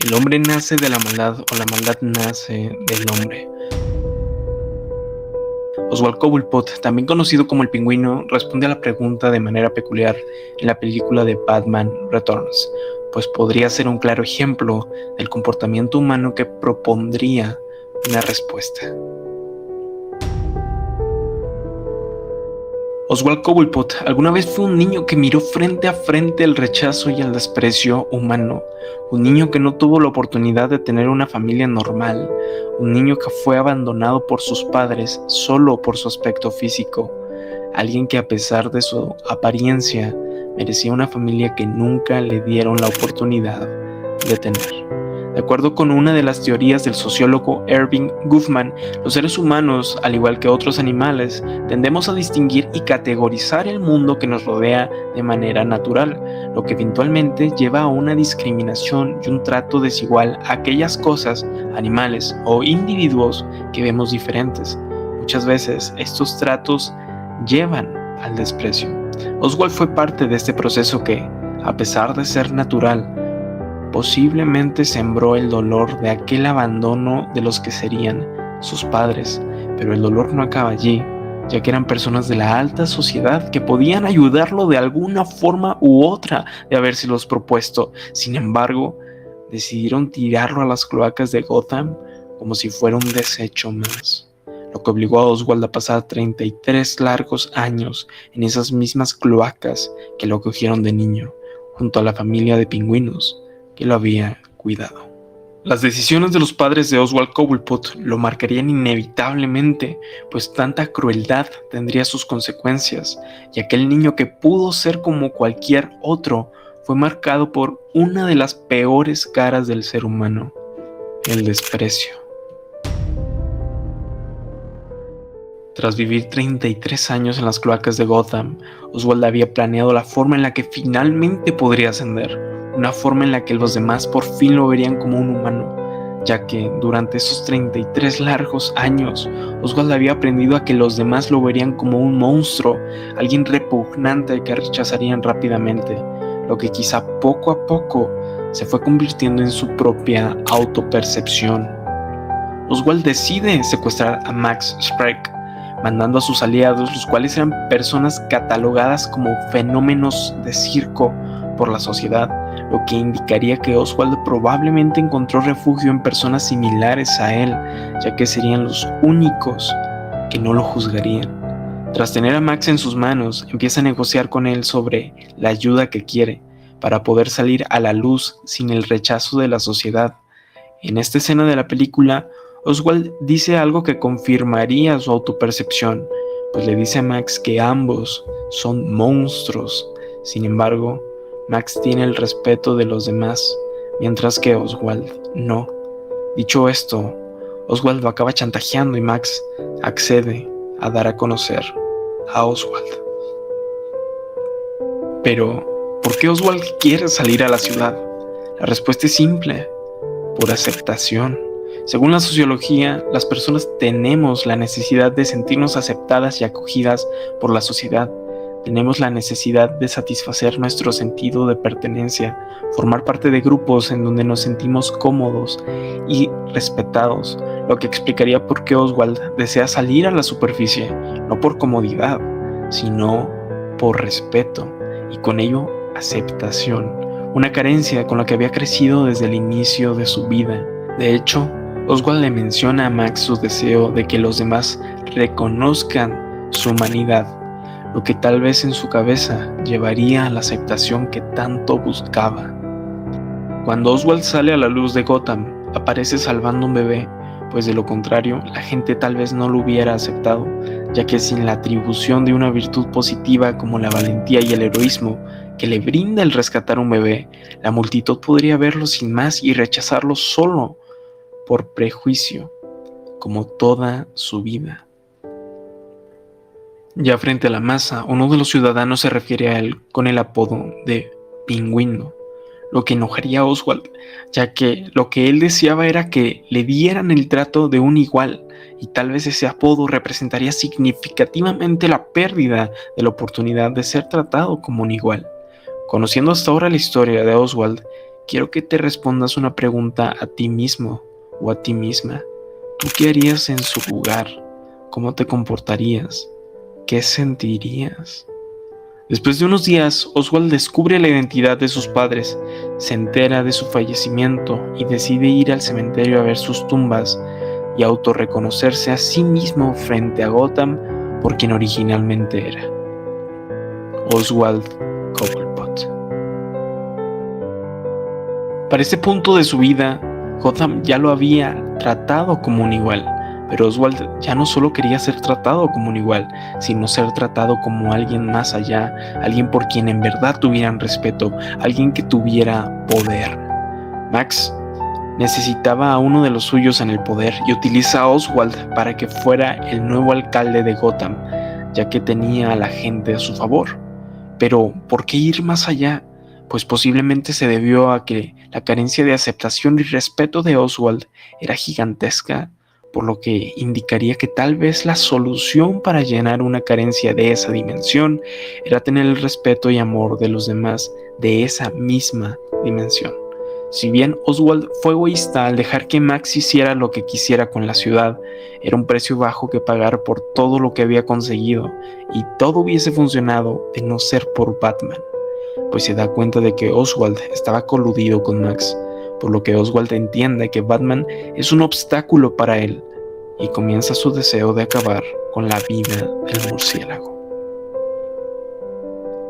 ¿El hombre nace de la maldad o la maldad nace del hombre? Oswald Cobblepot, también conocido como el Pingüino, responde a la pregunta de manera peculiar en la película de Batman Returns, pues podría ser un claro ejemplo del comportamiento humano que propondría una respuesta. Oswald Cobblepot alguna vez fue un niño que miró frente a frente el rechazo y el desprecio humano, un niño que no tuvo la oportunidad de tener una familia normal, un niño que fue abandonado por sus padres solo por su aspecto físico, alguien que a pesar de su apariencia merecía una familia que nunca le dieron la oportunidad de tener. De acuerdo con una de las teorías del sociólogo Erving Goffman, los seres humanos, al igual que otros animales, tendemos a distinguir y categorizar el mundo que nos rodea de manera natural, lo que eventualmente lleva a una discriminación y un trato desigual a aquellas cosas, animales o individuos que vemos diferentes. Muchas veces estos tratos llevan al desprecio. Oswald fue parte de este proceso que, a pesar de ser natural, posiblemente sembró el dolor de aquel abandono de los que serían sus padres, pero el dolor no acaba allí, ya que eran personas de la alta sociedad que podían ayudarlo de alguna forma u otra de habérselos propuesto. Sin embargo, decidieron tirarlo a las cloacas de Gotham como si fuera un desecho más, lo que obligó a Oswald a pasar 33 largos años en esas mismas cloacas que lo cogieron de niño, junto a la familia de pingüinos que lo había cuidado. Las decisiones de los padres de Oswald Cobblepot lo marcarían inevitablemente, pues tanta crueldad tendría sus consecuencias, y aquel niño que pudo ser como cualquier otro fue marcado por una de las peores caras del ser humano: el desprecio. Tras vivir 33 años en las cloacas de Gotham, Oswald había planeado la forma en la que finalmente podría ascender, una forma en la que los demás por fin lo verían como un humano, ya que durante esos 33 largos años, Oswald había aprendido a que los demás lo verían como un monstruo, alguien repugnante que rechazarían rápidamente, lo que quizá poco a poco se fue convirtiendo en su propia autopercepción. Oswald decide secuestrar a Max Schreck, mandando a sus aliados, los cuales eran personas catalogadas como fenómenos de circo por la sociedad, lo que indicaría que Oswald probablemente encontró refugio en personas similares a él, ya que serían los únicos que no lo juzgarían. Tras tener a Max en sus manos, empieza a negociar con él sobre la ayuda que quiere, para poder salir a la luz sin el rechazo de la sociedad. En esta escena de la película, Oswald dice algo que confirmaría su autopercepción, pues le dice a Max que ambos son monstruos. Sin embargo, Max tiene el respeto de los demás, mientras que Oswald no. Dicho esto, Oswald lo acaba chantajeando y Max accede a dar a conocer a Oswald. Pero, ¿por qué Oswald quiere salir a la ciudad? La respuesta es simple: por aceptación. Según la sociología, las personas tenemos la necesidad de sentirnos aceptadas y acogidas por la sociedad. Tenemos la necesidad de satisfacer nuestro sentido de pertenencia, formar parte de grupos en donde nos sentimos cómodos y respetados, lo que explicaría por qué Oswald desea salir a la superficie, no por comodidad, sino por respeto y con ello aceptación, una carencia con la que había crecido desde el inicio de su vida. De hecho, Oswald le menciona a Max su deseo de que los demás reconozcan su humanidad, lo que tal vez en su cabeza llevaría a la aceptación que tanto buscaba. Cuando Oswald sale a la luz de Gotham, aparece salvando un bebé, pues de lo contrario, la gente tal vez no lo hubiera aceptado, ya que sin la atribución de una virtud positiva como la valentía y el heroísmo que le brinda el rescatar un bebé, la multitud podría verlo sin más y rechazarlo solo por prejuicio, como toda su vida. Ya frente a la masa, uno de los ciudadanos se refiere a él con el apodo de Pingüino, lo que enojaría a Oswald, ya que lo que él deseaba era que le dieran el trato de un igual, y tal vez ese apodo representaría significativamente la pérdida de la oportunidad de ser tratado como un igual. Conociendo hasta ahora la historia de Oswald, quiero que te respondas una pregunta a ti mismo o a ti misma. ¿Tú qué harías en su lugar? ¿Cómo te comportarías? ¿Qué sentirías? Después de unos días, Oswald descubre la identidad de sus padres, se entera de su fallecimiento y decide ir al cementerio a ver sus tumbas y autorreconocerse a sí mismo frente a Gotham por quien originalmente era: Oswald Cobblepot. Para este punto de su vida, Gotham ya lo había tratado como un igual, pero Oswald ya no solo quería ser tratado como un igual, sino ser tratado como alguien más allá, alguien por quien en verdad tuvieran respeto, alguien que tuviera poder. Max necesitaba a uno de los suyos en el poder y utiliza a Oswald para que fuera el nuevo alcalde de Gotham, ya que tenía a la gente a su favor. Pero, ¿por qué ir más allá? Pues posiblemente se debió a que la carencia de aceptación y respeto de Oswald era gigantesca, por lo que indicaría que tal vez la solución para llenar una carencia de esa dimensión era tener el respeto y amor de los demás de esa misma dimensión. Si bien Oswald fue egoísta al dejar que Max hiciera lo que quisiera con la ciudad, era un precio bajo que pagar por todo lo que había conseguido, y todo hubiese funcionado de no ser por Batman, pues se da cuenta de que Oswald estaba coludido con Max, por lo que Oswald entiende que Batman es un obstáculo para él y comienza su deseo de acabar con la vida del murciélago.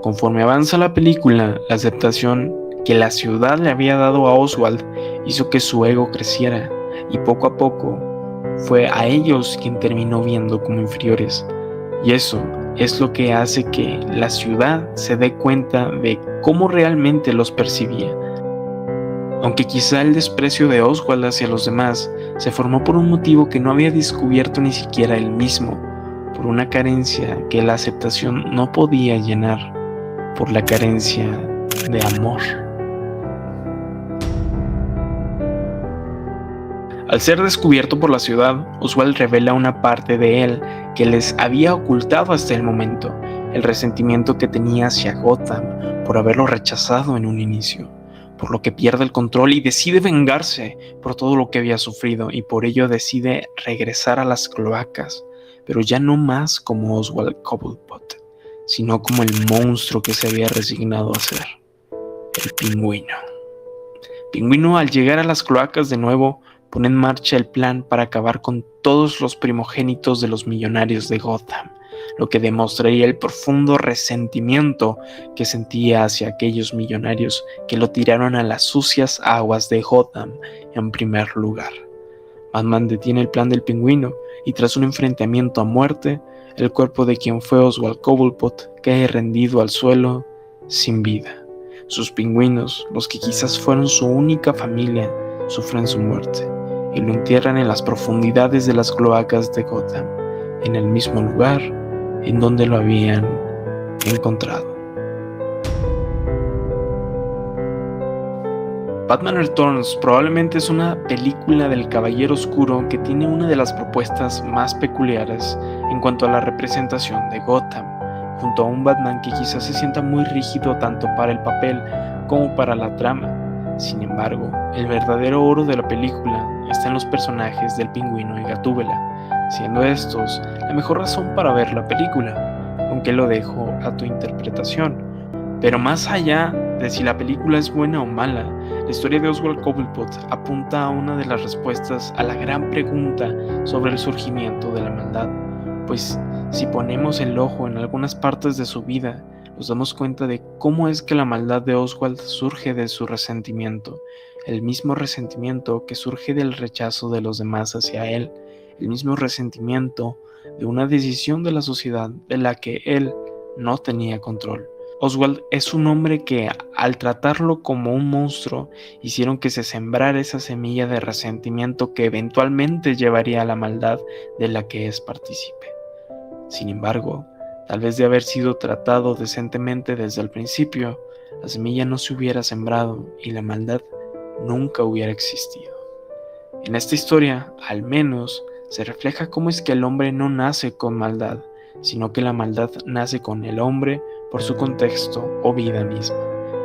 Conforme avanza la película, la aceptación que la ciudad le había dado a Oswald hizo que su ego creciera, y poco a poco fue a ellos quien terminó viendo como inferiores, y eso es lo que hace que la ciudad se dé cuenta de cómo realmente los percibía. Aunque quizá el desprecio de Oswald hacia los demás se formó por un motivo que no había descubierto ni siquiera él mismo, por una carencia que la aceptación no podía llenar, por la carencia de amor. Al ser descubierto por la ciudad, Oswald revela una parte de él que les había ocultado hasta el momento: el resentimiento que tenía hacia Gotham por haberlo rechazado en un inicio, por lo que pierde el control y decide vengarse por todo lo que había sufrido, y por ello decide regresar a las cloacas, pero ya no más como Oswald Cobblepot, sino como el monstruo que se había resignado a ser: el Pingüino. Pingüino, al llegar a las cloacas de nuevo, pone en marcha el plan para acabar con todos los primogénitos de los millonarios de Gotham, lo que demostraría el profundo resentimiento que sentía hacia aquellos millonarios que lo tiraron a las sucias aguas de Gotham en primer lugar. Batman detiene el plan del Pingüino y, tras un enfrentamiento a muerte, el cuerpo de quien fue Oswald Cobblepot cae rendido al suelo sin vida. Sus pingüinos, los que quizás fueron su única familia, sufren su muerte y lo entierran en las profundidades de las cloacas de Gotham, en el mismo lugar en donde lo habían encontrado. Batman Returns probablemente es una película del Caballero Oscuro que tiene una de las propuestas más peculiares en cuanto a la representación de Gotham, junto a un Batman que quizás se sienta muy rígido tanto para el papel como para la trama. Sin embargo, el verdadero oro de la película está en los personajes del Pingüino y Gatúbela, siendo estos la mejor razón para ver la película, aunque lo dejo a tu interpretación. Pero más allá de si la película es buena o mala, la historia de Oswald Cobblepot apunta a una de las respuestas a la gran pregunta sobre el surgimiento de la maldad, pues si ponemos el ojo en algunas partes de su vida, nos damos cuenta de cómo es que la maldad de Oswald surge de su resentimiento, el mismo resentimiento que surge del rechazo de los demás hacia él, el mismo resentimiento de una decisión de la sociedad de la que él no tenía control. Oswald es un hombre que, al tratarlo como un monstruo, hicieron que se sembrara esa semilla de resentimiento que eventualmente llevaría a la maldad de la que es partícipe. Sin embargo, tal vez de haber sido tratado decentemente desde el principio, la semilla no se hubiera sembrado y la maldad nunca hubiera existido. En esta historia, al menos, se refleja cómo es que el hombre no nace con maldad, sino que la maldad nace con el hombre por su contexto o vida misma,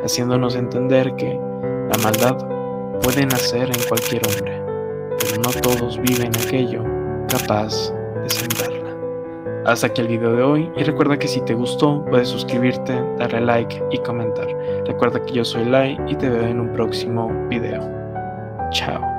haciéndonos entender que La maldad puede nacer en cualquier hombre, pero no todos viven aquello capaz de sembrarla. Hasta aquí el video de hoy, y recuerda que si te gustó puedes suscribirte, darle like y comentar. Recuerda que yo soy Lai y te veo en un próximo video. Chao.